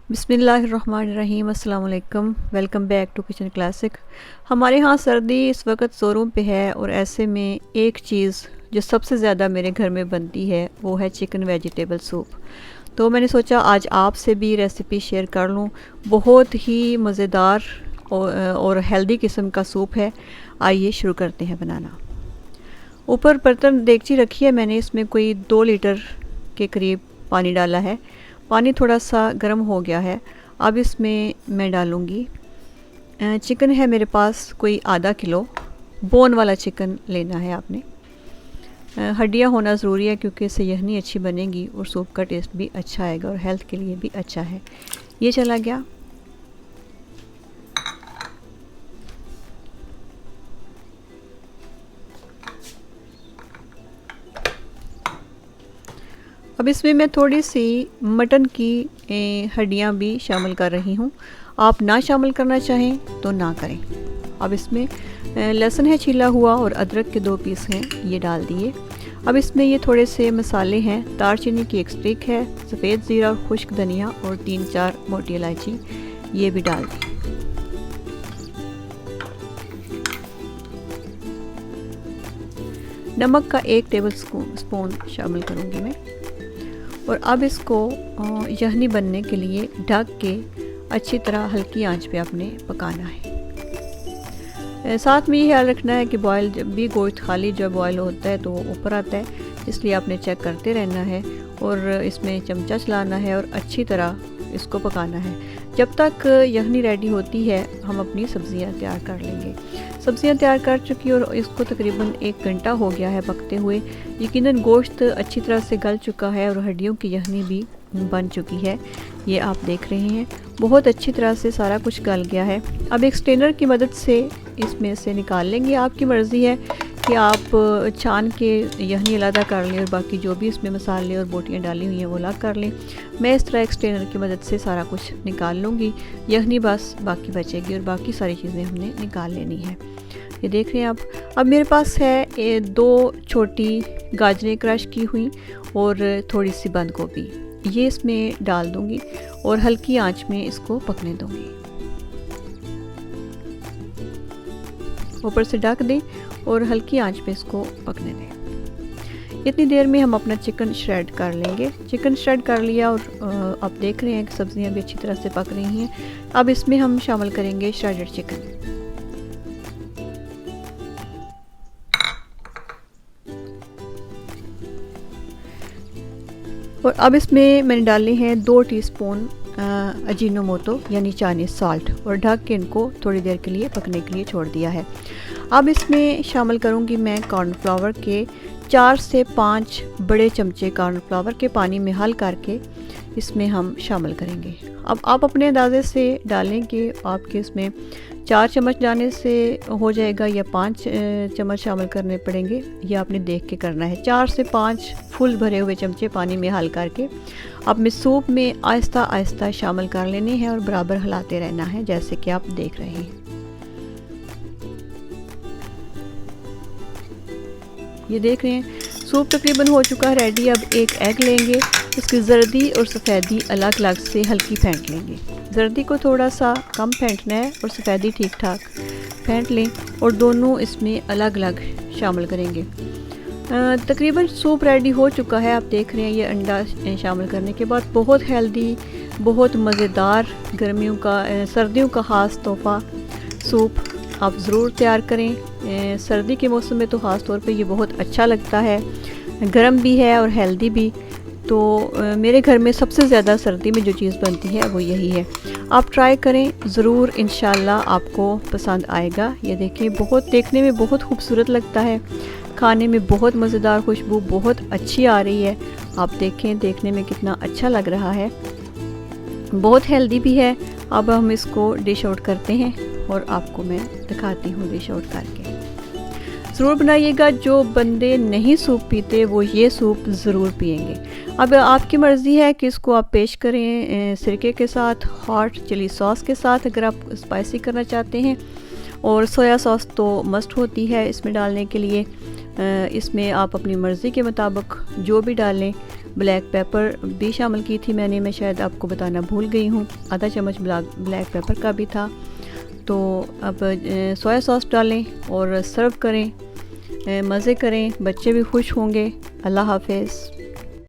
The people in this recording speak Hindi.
बिस्मिल्लाहिर्रहमानिर्रहीम। अस्सलाम वालेकुम। Welcome back to Kitchen Classic. हमारे यहाँ सर्दी इस वक्त ज़ोरों पे है और ऐसे में एक चीज़ जो सबसे ज़्यादा मेरे घर में बनती है वो है चिकन वेजिटेबल सूप। तो मैंने सोचा आज आपसे भी रेसिपी शेयर कर लूँ। बहुत ही मज़ेदार और हेल्दी किस्म का सूप है। आइए शुरू करते हैं बनाना। ऊपर बर्तन देगची रखी है मैंने, इसमें कोई 2 लीटर के करीब पानी डाला है। पानी थोड़ा सा गर्म हो गया है। अब इसमें मैं डालूँगी चिकन है मेरे पास कोई आधा किलो। बोन वाला चिकन लेना है आपने। हड्डियाँ होना ज़रूरी है क्योंकि इससे यखनी अच्छी बनेगी और सूप का टेस्ट भी अच्छा आएगा और हेल्थ के लिए भी अच्छा है। ये चला गया। अब इसमें मैं थोड़ी सी मटन की हड्डियाँ भी शामिल कर रही हूँ। आप ना शामिल करना चाहें तो ना करें। अब इसमें लहसुन है छिला हुआ और अदरक के 2 पीस हैं, ये डाल दिए। अब इसमें ये थोड़े से मसाले हैं। दालचीनी की 1 स्टिक है, सफ़ेद ज़ीरा, खुश्क धनिया और 3-4 मोटी इलायची, ये भी डाल दी। नमक का 1 टेबल स्पून शामिल करूँगी मैं। और अब इसको यखनी बनने के लिए ढक के अच्छी तरह हल्की आंच पे आपने पकाना है। साथ में ये ख्याल रखना है कि बॉयल जब भी गोश्त खाली जब बॉयल होता है तो वो ऊपर आता है, इसलिए आपने चेक करते रहना है और इसमें चमचा चलाना है और अच्छी तरह इसको पकाना है। जब तक यखनी रेडी होती है हम अपनी सब्ज़ियाँ तैयार कर लेंगे। सब्ज़ियाँ तैयार कर चुकी और इसको तकरीबन 1 घंटा हो गया है पकते हुए। यकीनन गोश्त अच्छी तरह से गल चुका है और हड्डियों की यखनी भी बन चुकी है। ये आप देख रहे हैं बहुत अच्छी तरह से सारा कुछ गल गया है। अब एक स्ट्रेनर की मदद से इसमें से निकाल लेंगे। आपकी मर्ज़ी है कि आप छान के यखनी अलग कर लें और बाकी जो भी इसमें मसाले और बोटियाँ डाली हुई हैं वो अलग कर लें। मैं इस तरह एक स्ट्रेनर की मदद से सारा कुछ निकाल लूँगी। यखनी बस बाकी बचेगी और बाकी सारी चीज़ें हमने निकाल लेनी है। ये देख रहे हैं आप। अब मेरे पास है 2 छोटी गाजरें क्रश की हुई और थोड़ी सी बंद गोभी, ये इसमें डाल दूँगी और हल्की आंच में इसको पकने दूँगी। ऊपर से ढक दें और हल्की आंच पे इसको पकने दें। इतनी देर में हम अपना चिकन श्रेड कर लेंगे। चिकन श्रेड कर लिया और आप देख रहे हैं कि सब्जियां भी अच्छी तरह से पक रही हैं। अब इसमें हम शामिल करेंगे श्रेडेड चिकन। और अब इसमें मैंने डाले हैं 2 टीस्पून अजीनोमोटो यानी चाइनीज़ साल्ट और ढक के इनको थोड़ी देर के लिए पकने के लिए छोड़ दिया है। अब इसमें शामिल करूंगी मैं कॉर्नफ्लावर के 4 से 5 बड़े चमचे कॉर्नफ्लावर के पानी में हल करके इसमें हम शामिल करेंगे। अब आप अपने अंदाज़े से डालें कि आपके इसमें 4 चम्मच डालने से हो जाएगा या 5 चम्मच शामिल करने पड़ेंगे, यह आपने देख के करना है। 4 से 5 फुल भरे हुए चमचे पानी में हल करके अब मैं सूप में आहिस्ता आहिस्ता शामिल कर लेने हैं और बराबर हिलाते रहना है जैसे कि आप देख रहे हैं। ये देख रहे हैं सूप तकरीबन हो चुका है रेडी। अब एक एग लेंगे, इसकी जर्दी और सफ़ेदी अलग अलग से हल्की फेंट लेंगे। जर्दी को थोड़ा सा कम फेंटना है और सफ़ेदी ठीक ठाक फेंट लें और दोनों इसमें अलग अलग शामिल करेंगे। तकरीबन सूप रेडी हो चुका है। आप देख रहे हैं ये अंडा शामिल करने के बाद बहुत हेल्दी, बहुत मज़ेदार गर्मियों का सर्दियों का ख़ास तोहफ़ा सूप आप ज़रूर तैयार करें। सर्दी के मौसम में तो ख़ास तौर पे ये बहुत अच्छा लगता है, गर्म भी है और हेल्दी भी। तो मेरे घर में सबसे ज़्यादा सर्दी में जो चीज़ बनती है वो यही है। आप ट्राई करें ज़रूर, इंशाल्लाह आपको पसंद आएगा। ये देखें बहुत देखने में बहुत खूबसूरत लगता है, खाने में बहुत मज़ेदार, खुशबू बहुत अच्छी आ रही है। आप देखें देखने में कितना अच्छा लग रहा है, बहुत हेल्दी भी है। अब हम इसको डिश आउट करते हैं और आपको मैं दिखाती हूँ डिश आउट करके। ज़रूर बनाइएगा। जो बंदे नहीं सूप पीते वो ये सूप ज़रूर पिएंगे। अब आपकी मर्ज़ी है कि इसको आप पेश करें सिरके के साथ, हॉट चिली सॉस के साथ अगर आप स्पाइसी करना चाहते हैं, और सोया सॉस तो मस्ट होती है इसमें डालने के लिए। इसमें आप अपनी मर्ज़ी के मुताबिक जो भी डालें ब्लैक पेपर भी शामिल की थी मैंने, मैं शायद आपको बताना भूल गई हूँ, आधा चम्मच ब्लैक पेपर का भी था। तो अब सोया सॉस डालें और सर्व करें, मज़े करें, बच्चे भी खुश होंगे। अल्लाह हाफ़िज़।